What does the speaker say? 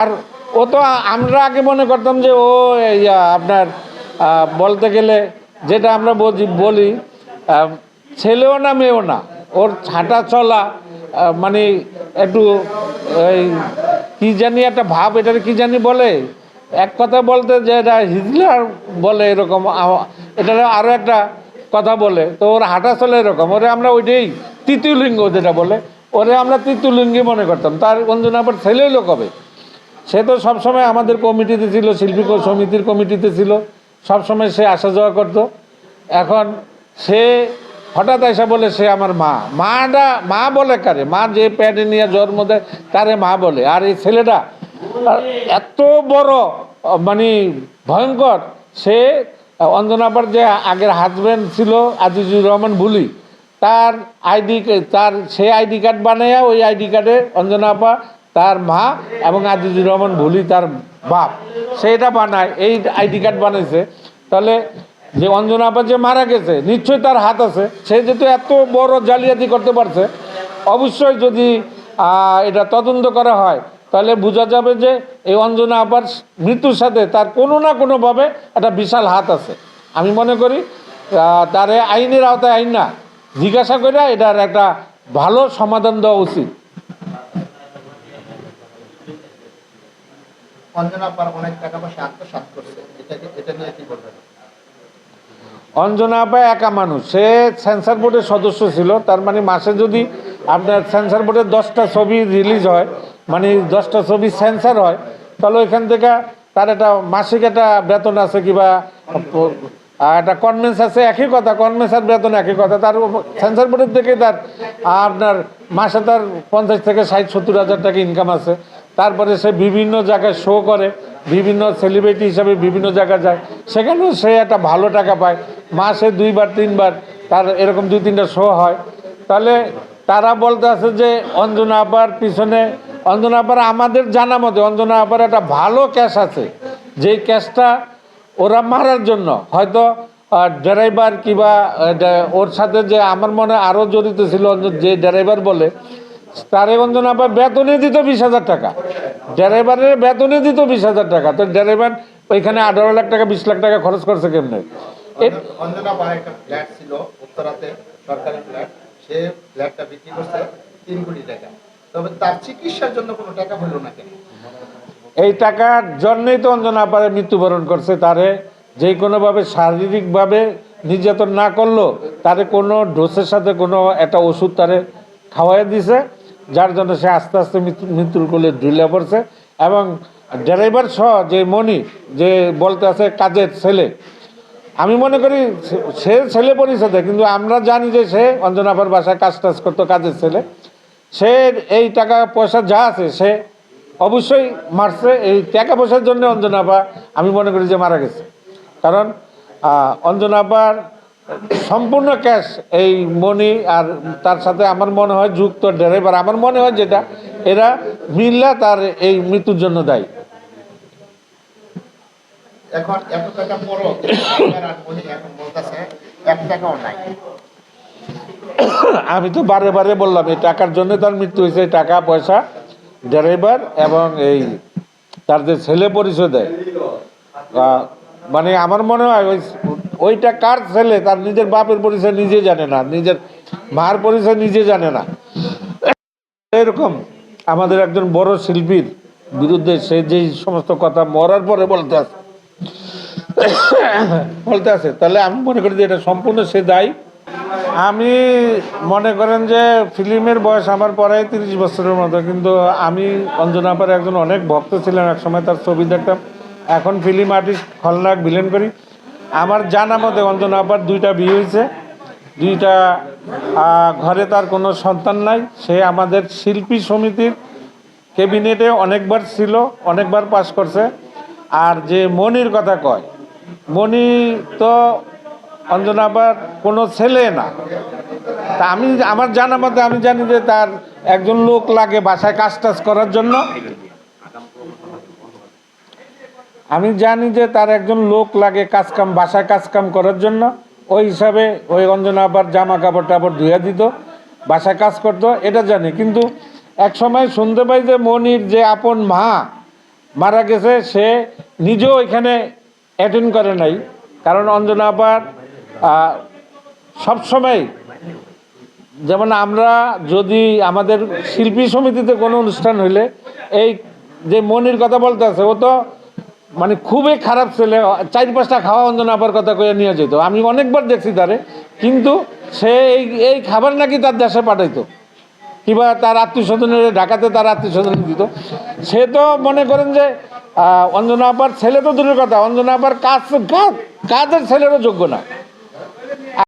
আর ও তো আমরা আগে মনে করতাম যে ও আপনার বলতে গেলে যেটা আমরা বলি ছেলেও না মেয়েও না, ওর হাঁটা চলা মানে একটু এই কী জানি একটা ভাব, এটার কী জানি বলে, এক কথা বলতে যে এটা হিজলার বলে এরকম, এটার আরও একটা কথা বলে, তো ওর হাঁটা চলে এরকম, ওরে আমরা ওইটাই তৃতীয় লিঙ্গ যেটা বলে, ওরে আমরা তৃতীয় লিঙ্গই মনে করতাম। তার অঞ্জনা আবার ছেলে হইলো কবে? সে তো সবসময় আমাদের কমিটিতে ছিল, শিল্পী সমিতির কমিটিতে ছিল, সবসময় সে আসা যাওয়া করতো। এখন সে হঠাৎ এসে বলে সে আমার মা। মা বলে কারে? মা যে প্যাডে নিয়ে জন্ম দেয় তারে মা বলে। আর এই ছেলেটা এত বড় মানে ভয়ঙ্কর, সে অঞ্জনাপার যে আগের হাজব্যান্ড ছিল আজিজুর রহমান ভুলি, তার সে আইডি কার্ড বানাইয়া ওই আইডি কার্ডে অঞ্জনাপা তার মা এবং আজিজুর রহমান ভুলি তার বাপ, সেটা বানায়, এই আইডি কার্ড বানাইছে। তাহলে যে অঞ্জনা আপা যে মারা গেছে নিশ্চয়ই তার হাত আছে। সে যেহেতু এত বড় জালিয়াতি করতে পারছে, অবশ্যই যদি এটা তদন্ত করা হয় তাহলে বোঝা যাবে যে এই অঞ্জনা আপার মৃত্যুর সাথে তার কোনো না কোনোভাবে একটা বিশাল হাত আছে। আমি মনে করি তারে আইনের আওতায় আইন না, জিজ্ঞাসা করে এটার একটা ভালো সমাধান দেওয়া উচিত। অঞ্জনা আপা একা মানুষ, সে সেন্সার বোর্ডের সদস্য ছিল। তার মানে মাসে যদি আপনার সেন্সার বোর্ডের 10টা ছবি রিলিজ হয়, মানে 10টা ছবি সেন্সার হয়, তাহলে ওইখান থেকে তার একটা মাসিক একটা বেতন আছে, কিংবা একটা কনভেন্স আছে, একই কথা, কনভেন্স আর বেতন একই কথা। তার সেন্সার বোর্ডের থেকে তার আপনার মাসে তার 50 থেকে 60-70 হাজার টাকা ইনকাম আছে। তারপরে সে বিভিন্ন জায়গায় শো করে, বিভিন্ন সেলিব্রিটি হিসাবে বিভিন্ন জায়গায় যায়, সেখানেও সে একটা ভালো টাকা পায়। মাসে 2-3 বার তার এরকম 2-3টা শো হয়। তাহলে তারা বলতে আছে যে অঞ্জনা আপার পিছনে, অঞ্জনা আপার আমাদের জানা মতে অঞ্জনা আপার একটা ভালো ক্যাশ আছে, যেই ক্যাশটা ওরা মারার জন্য হয়তো ড্রাইভার কিংবা ওর সাথে যে আমার মনে আরও জড়িত ছিল, যে ড্রাইভার বলে তারে অঞ্জনা আবার বেতনে দিত 20,000 টাকা, ড্রাইভারের বেতনে দিত 20,000 টাকা। তো ড্রাইভার ওইখানে 18 লাখ টাকা 20 লাখ টাকা খরচ করছে কেমনে? অঞ্জনা আপার একটা ফ্ল্যাট ছিল উত্তরাতে, সরকারি ফ্ল্যাট, সে ফ্ল্যাটটা বিক্রি করছে 3 কোটি টাকা, তবে তার চিকিৎসার জন্য কোনো টাকা হলো না কেন? এই টাকার জন্যই তো অঞ্জনা আপারে মৃত্যুবরণ করছে। তারে যে কোনোভাবে শারীরিকভাবে নির্যাতন না করলো, তারে কোনো ডোসের সাথে কোনো একটা ওষুধ তারে খাওয়াই দিছে, যার জন্য সে আস্তে আস্তে মৃত্যুর কোলে ঢুলে পড়ছে। এবং ড্রাইভার সহ যে মনি, যে বলতে আছে কাজের ছেলে, আমি মনে করি সে ছেলে পরিচয় দেয়, কিন্তু আমরা জানি যে সে অঞ্জনা আপার বাসায় কাজ টাজ করতো, কাজের ছেলে। সে এই টাকা পয়সা যা আছে সে অবশ্যই মারছে। এই টাকা পয়সার জন্য অঞ্জনা আপা আমি মনে করি যে মারা গেছে। কারণ অঞ্জনা আপার সম্পূর্ণ ক্যাশ এই মনি আর তার সাথে আমার মনে হয় যুক্ত ড্রাইভার, আমার মনে হয় যেটা, এরা মিল্লা তার এই মৃত্যুর জন্য দায়ী। এখন এত টাকা বড় এখন বলতেছে 1 টাকাও নাই। আমি তো বারে বারে বললাম এই টাকার জন্য তার মৃত্যু হয়েছে। টাকা পয়সা, ড্রাইভার এবং এই তার যে ছেলে পরিচয় দেয়, মানে আমার মনে হয় ওইটা কার ছেলে তার নিজের বাপের পরিচয় নিজে জানে না, নিজের মার পরিচয় নিজে জানে না। এরকম আমাদের একজন বড় শিল্পীর বিরুদ্ধে সে যেই সমস্ত কথা মরার পরে বলতে আছে, তাহলে আমি মনে করি যে এটা সম্পূর্ণ সে দায়ী। আমি মনে করেন যে ফিল্মের বয়স আমার পরে 30 বছরের মতো, কিন্তু আমি অঞ্জনা আপার একজন অনেক ভক্ত ছিলাম, এক সময় তার ছবি দেখতাম। এখন ফিল্ম আর্টিস্ট, খলনায়ক, ভিলেন করি। আমার জানা মতে অঞ্জনা আপার 2টা বিয়ে হয়েছে, 2টা ঘরে তার কোনো সন্তান নাই। সে আমাদের শিল্পী সমিতির ক্যাবিনেটে অনেকবার ছিল, অনেকবার পাস করছে। আর যে মনির কথা কয়, মনি তো অঞ্জনা আপার কোনো ছেলে না। তা আমি আমার জানা মতে আমি জানি যে তার একজন লোক লাগে বাসায় কাজ টাজ করার জন্য। আমি জানি যে তার একজন লোক লাগে কাজকাম, বাসায় কাজকাম করার জন্য। ওই হিসাবে ওই অঞ্জনা আপার জামা কাপড় টাপড় ধুয়ে দিত, বাসায় কাজ করতো, এটা জানি। কিন্তু এক সময় শুনতে পাই যে মনির যে আপন মা মারা গেছে, সে নিজেও এখানে অ্যাটেন্ড করে নাই। কারণ অঞ্জনা আপার সবসময়, যেমন আমরা যদি আমাদের শিল্পী সমিতিতে কোনো অনুষ্ঠান হইলে, এই যে মনির কথা বলতে আছে, ও তো মানে খুবই খারাপ ছেলে, 4-5টা খাওয়া অঞ্জনা আপার কথা কয়ে নিয়ে যেত। আমি অনেকবার দেখছি তারে, কিন্তু সে এই খাবার নাকি তার দেশে পাঠাইতো, কিংবা তার আত্মীয় স্বজনের ঢাকাতে তার আত্মীয় স্বজন দিত। সে তো মনে করেন যে অঞ্জনা আপার ছেলে তো দূরের কথা, অঞ্জনা আপার কাজের ছেলেরও যোগ্য না।